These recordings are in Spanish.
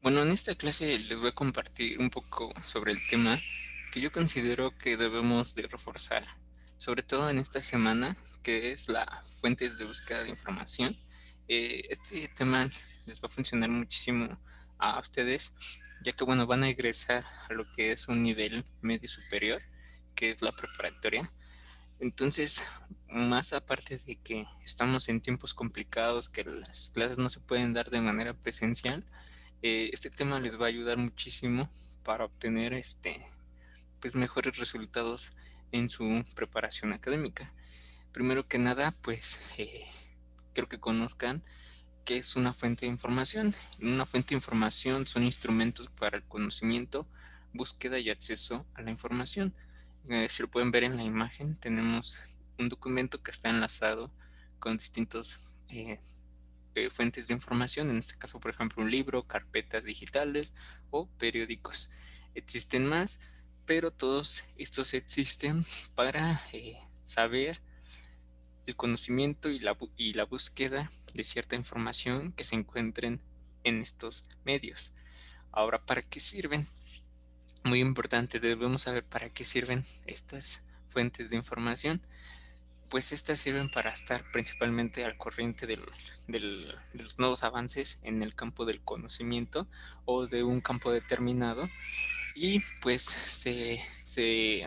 Bueno, en esta clase les voy a compartir un poco sobre el tema que yo considero que debemos de reforzar, sobre todo en esta semana, que es la fuentes de búsqueda de información. Este tema les va a funcionar muchísimo a ustedes, ya que bueno, van a egresar a lo que es un nivel medio superior, que es la preparatoria. Entonces, más aparte de que estamos en tiempos complicados, que las clases no se pueden dar de manera presencial, este tema les va a ayudar muchísimo para obtener pues mejores resultados en su preparación académica. Primero que nada, pues creo que conozcan qué es una fuente de información. Una fuente de información son instrumentos para el conocimiento, búsqueda y acceso a la información. Si lo pueden ver en la imagen, tenemos un documento que está enlazado con distintos fuentes de información, en este caso, por ejemplo, un libro, carpetas digitales o periódicos. Existen más, pero todos estos existen para saber el conocimiento y la búsqueda de cierta información que se encuentren en estos medios. Ahora, ¿para qué sirven? Muy importante, debemos saber para qué sirven estas fuentes de información. Pues estas sirven para estar principalmente al corriente de los nuevos avances en el campo del conocimiento o de un campo determinado, y pues se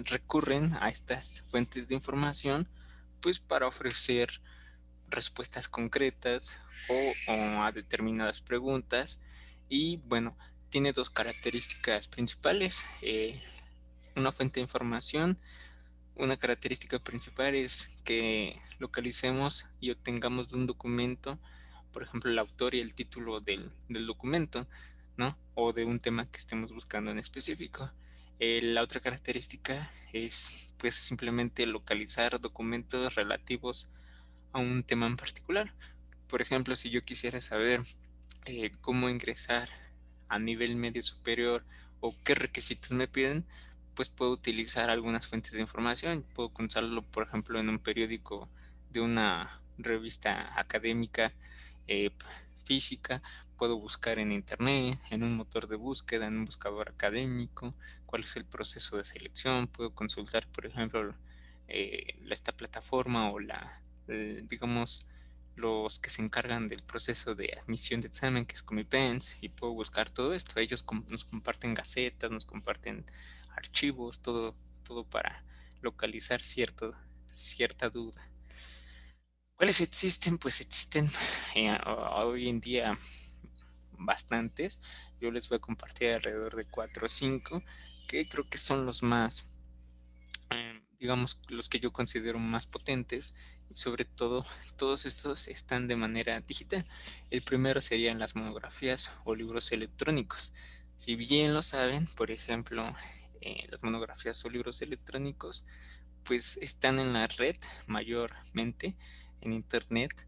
recurren a estas fuentes de información pues para ofrecer respuestas concretas o a determinadas preguntas. Y bueno, tiene dos características principales. Una fuente de información, una característica principal es que localicemos y obtengamos de un documento, por ejemplo, el autor y el título del documento, ¿no? O de un tema que estemos buscando en específico. La otra característica es, pues, simplemente localizar documentos relativos a un tema en particular. Por ejemplo, si yo quisiera saber cómo ingresar a nivel medio superior o qué requisitos me piden, pues puedo utilizar algunas fuentes de información. Puedo consultarlo, por ejemplo, en un periódico de una revista académica eh, física. Puedo buscar en internet, en un motor de búsqueda, en un buscador académico, cuál es el proceso de selección. Puedo consultar, por ejemplo, esta plataforma o digamos, los que se encargan del proceso de admisión de examen, que es Comipens, y puedo buscar todo esto. Ellos nos comparten gacetas, nos comparten archivos, todo para localizar cierta duda. ¿Cuáles existen? Pues existen hoy en día bastantes. Yo les voy a compartir alrededor de 4 o 5 que creo que son los más, digamos, los que yo considero más potentes, y sobre todo todos estos están de manera digital. El primero serían las monografías o libros electrónicos. Si bien lo saben, por ejemplo, las monografías o libros electrónicos pues están en la red mayormente, en internet,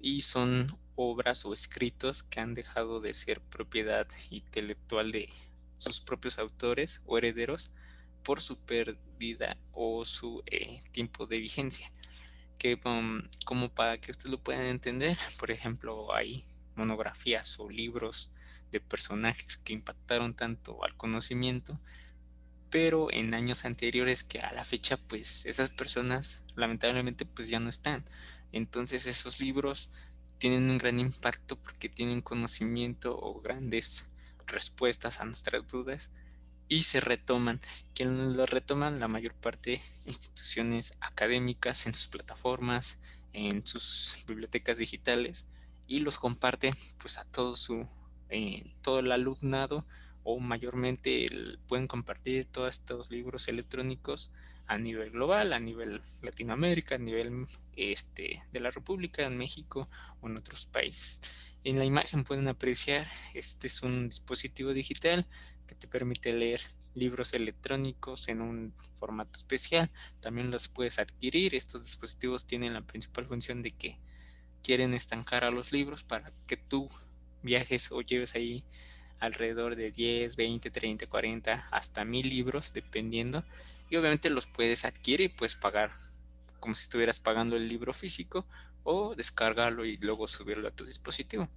y son obras o escritos que han dejado de ser propiedad intelectual de sus propios autores o herederos por su pérdida o su tiempo de vigencia. Que como para que ustedes lo puedan entender, por ejemplo, hay monografías o libros de personajes que impactaron tanto al conocimiento, pero en años anteriores, que a la fecha pues esas personas lamentablemente pues ya no están. Entonces esos libros tienen un gran impacto porque tienen conocimiento o grandes respuestas a nuestras dudas, y se retoman. Quienes lo retoman, la mayor parte, instituciones académicas en sus plataformas, en sus bibliotecas digitales, y los comparten pues a todo el alumnado, o mayormente pueden compartir todos estos libros electrónicos a nivel global, a nivel Latinoamérica, a nivel de la República, en México o en otros países. En la imagen pueden apreciar, este es un dispositivo digital que te permite leer libros electrónicos en un formato especial. También los puedes adquirir. Estos dispositivos tienen la principal función de que quieren estancar a los libros para que tú viajes o lleves ahí alrededor de 10, 20, 30, 40, hasta 1000 libros, dependiendo. Y obviamente los puedes adquirir y puedes pagar como si estuvieras pagando el libro físico, o descargarlo y luego subirlo a tu dispositivo.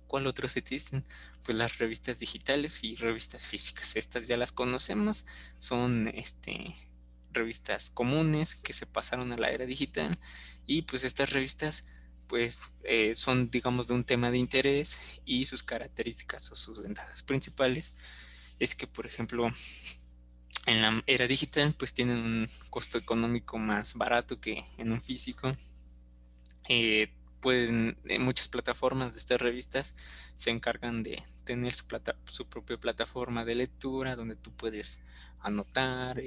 ¿Cuál otros existen? pues las revistas digitales y revistas físicas. Estas ya las conocemos, son revistas comunes que se pasaron a la era digital, y pues estas revistas pues son, digamos, de un tema de interés, y sus características o sus ventajas principales es que, por ejemplo, en la era digital pues tienen un costo económico más barato que en un físico. Muchas plataformas de estas revistas se encargan de tener su propia plataforma de lectura, donde tú puedes anotar,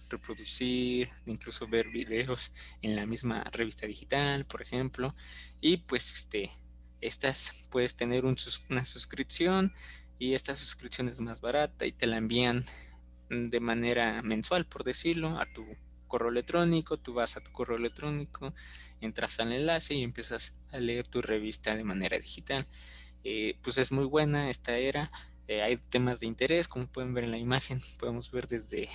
reproducir, incluso ver videos en la misma revista digital, por ejemplo. Y pues estas puedes tener una suscripción, y esta suscripción es más barata y te la envían de manera mensual, por decirlo, a tu correo electrónico. Tú vas a tu correo electrónico, entras al enlace y empiezas a leer tu revista de manera digital. Pues es muy buena esta era. Hay temas de interés, como pueden ver en la imagen. Podemos ver desde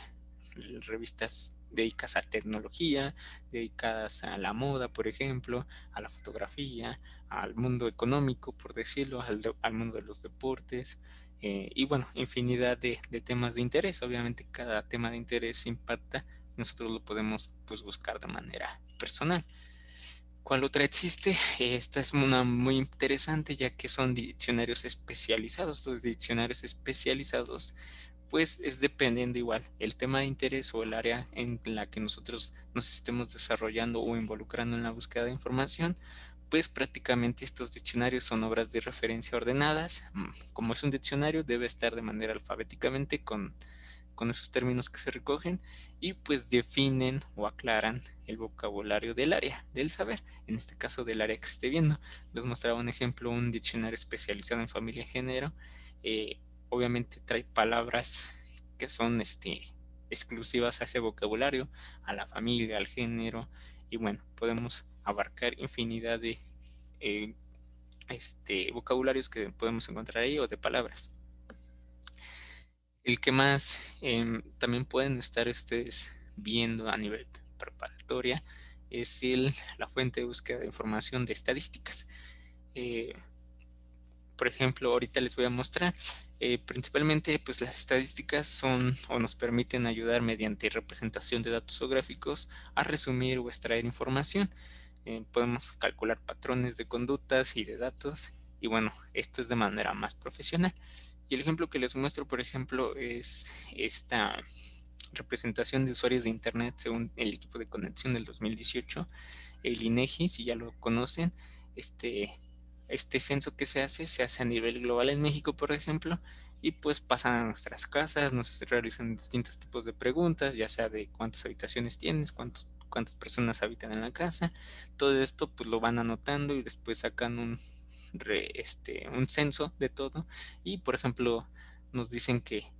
revistas dedicadas a tecnología, dedicadas a la moda, por ejemplo, a la fotografía, al mundo económico, por decirlo, al mundo de los deportes, y bueno, infinidad de temas de interés. Obviamente cada tema de interés impacta, y nosotros lo podemos pues buscar de manera personal. ¿Cuál otra existe? Esta es una muy interesante, ya que son diccionarios especializados. Los diccionarios especializados pues es dependiendo igual el tema de interés o el área en la que nosotros nos estemos desarrollando o involucrando en la búsqueda de información. Pues prácticamente estos diccionarios son obras de referencia ordenadas. Como es un diccionario, debe estar de manera alfabéticamente con esos términos que se recogen, y pues definen o aclaran el vocabulario del área del saber, en este caso del área que esté viendo. Les mostraba un ejemplo, un diccionario especializado en familia y género. Obviamente trae palabras que son exclusivas a ese vocabulario, a la familia, al género, y bueno, podemos abarcar infinidad de eh, vocabularios que podemos encontrar ahí, o de palabras. El que más también pueden estar ustedes viendo a nivel preparatoria es la fuente de búsqueda de información de estadísticas. Eh, por ejemplo, ahorita les voy a mostrar. Principalmente, pues las estadísticas son o nos permiten ayudar mediante representación de datos o gráficos a resumir o extraer información. Podemos calcular patrones de conductas y de datos, y bueno, esto es de manera más profesional. Y el ejemplo que les muestro, por ejemplo, es esta representación de usuarios de Internet según el equipo de conexión del 2018, el INEGI, si ya lo conocen. Este censo que se hace a nivel global en México, por ejemplo, y pues pasan a nuestras casas, nos realizan distintos tipos de preguntas, ya sea de cuántas habitaciones tienes, cuántas personas habitan en la casa. Todo esto pues lo van anotando, y después sacan un censo de todo. Y por ejemplo, nos dicen que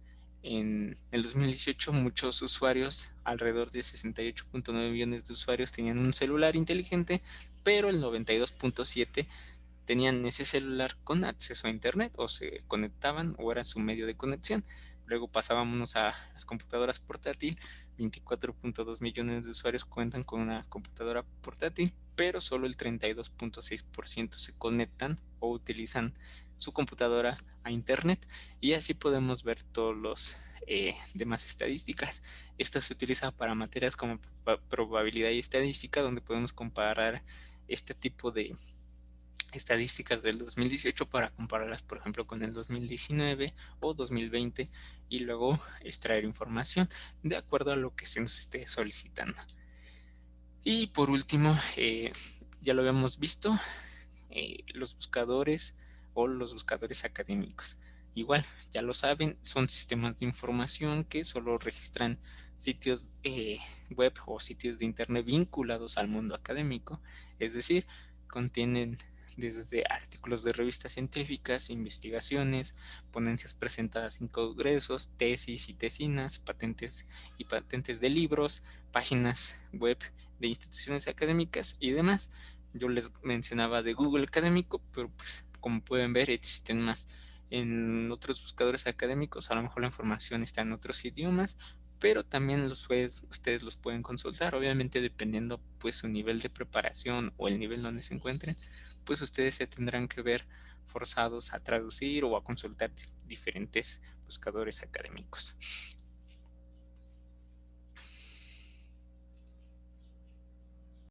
en el 2018 muchos usuarios, alrededor de 68.9 millones de usuarios, tenían un celular inteligente, pero el 92.7 tenían ese celular con acceso a internet, o se conectaban o era su medio de conexión. Luego pasábamos a las computadoras portátil. 24.2 millones de usuarios cuentan con una computadora portátil, pero solo el 32.6% se conectan o utilizan su computadora a internet. Y así podemos ver todos los demás estadísticas. Esto se utiliza para materias como probabilidad y estadística, donde podemos comparar este tipo de estadísticas del 2018 para compararlas, por ejemplo, con el 2019 o 2020, y luego extraer información de acuerdo a lo que se nos esté solicitando. Y por último, ya lo habíamos visto, los buscadores o los buscadores académicos. Igual, ya lo saben, son sistemas de información que solo registran sitios web o sitios de internet vinculados al mundo académico. Es decir, contienen desde artículos de revistas científicas, investigaciones, ponencias presentadas en congresos, tesis y tesinas, patentes y patentes de libros, páginas web de instituciones académicas y demás. Yo les mencionaba de Google Académico, pero pues como pueden ver existen más. En otros buscadores académicos a lo mejor la información está en otros idiomas, pero también ustedes los pueden consultar. Obviamente dependiendo pues su nivel de preparación o el nivel donde se encuentren, pues ustedes se tendrán que ver forzados a traducir o a consultar diferentes buscadores académicos.